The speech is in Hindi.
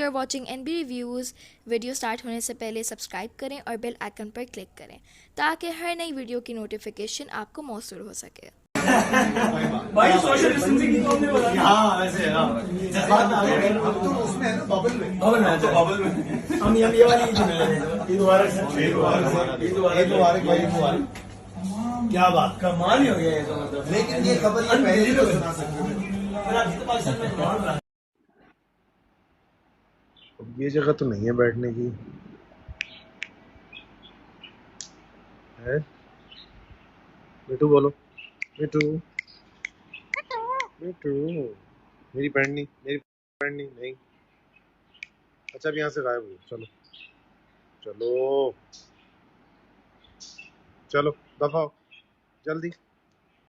You are watching NB reviews. Video start होने से पहले सब्सक्राइब करें और बेल आइकन पर क्लिक करें ताकि हर नई वीडियो की नोटिफिकेशन आपको मौसूल हो सके। भाई सोशल डिस्टेंसिंग की हमने बोला हाँ वैसे बात आ गई हम तो उसमें है ना बबल में तो बबल में हम ये वाली ईद में ईद मुबारक क्या बात कमाल ही हो गया ये तो मतलब। लेकिन ये खबर ये पहले तो सुना सकते थे। ये जगह तो नहीं है बैठने की है। मिठू बोलो, मिठू मिठू। मेरी पढ़नी नहीं। अच्छा अब यहाँ से गायब हो, चलो चलो चलो दफा हो जल्दी।